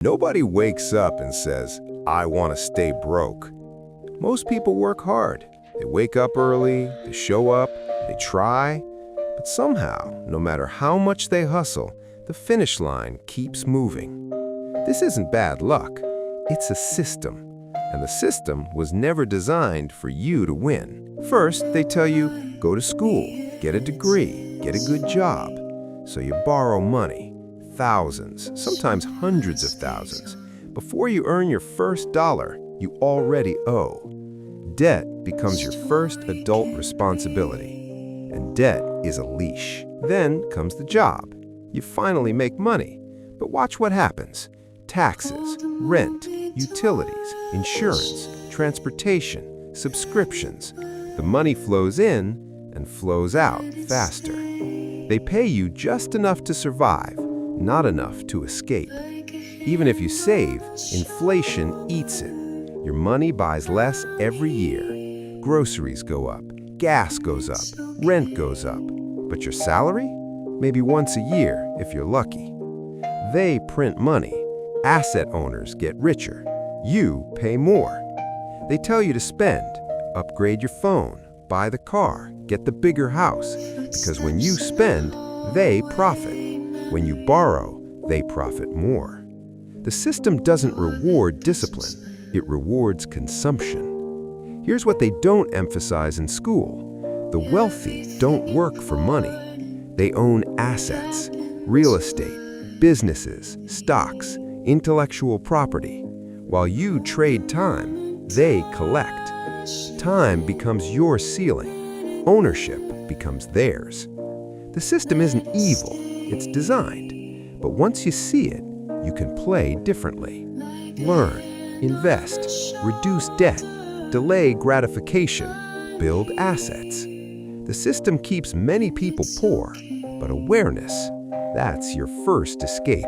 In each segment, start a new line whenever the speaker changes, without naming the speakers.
Nobody wakes up and says, "I want to stay broke." Most people work hard. They wake up early, they show up, they try, but somehow, no matter how much they hustle, the finish line keeps moving. This isn't bad luck, it's a system. And the system was never designed for you to win. First, they tell you, go to school, get a degree, get a good job. So you borrow money, thousands, sometimes hundreds of thousands. Before you earn your first dollar, you already owe. Debt becomes your first adult responsibility. And debt is a leash. Then comes the job. You finally make money. But watch what happens. Taxes, rent, utilities, insurance, transportation, subscriptions. The money flows in and flows out faster. They pay you just enough to survive, not enough to escape. Even if you save, inflation eats it. Your money buys less every year. Groceries go up, gas goes up, rent goes up. But your salary? Maybe once a year if you're lucky. They print money. Asset owners get richer. You pay more. They tell you to spend, upgrade your phone, buy the car, get the bigger house. Because when you spend, they profit. When you borrow, they profit more. The system doesn't reward discipline, it rewards consumption. Here's what they don't emphasize in school. The wealthy don't work for money. They own assets, real estate, businesses, stocks, intellectual property. While you trade time, they collect. Time becomes your ceiling. Ownership becomes theirs. The system isn't evil, it's designed. But once you see it, you can play differently. Learn, invest, reduce debt, delay gratification, build assets. The system keeps many people poor, but awareness, that's your first escape.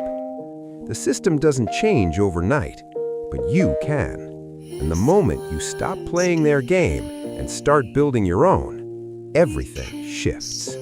The system doesn't change overnight, but you can. And the moment you stop playing their game and start building your own, everything shifts.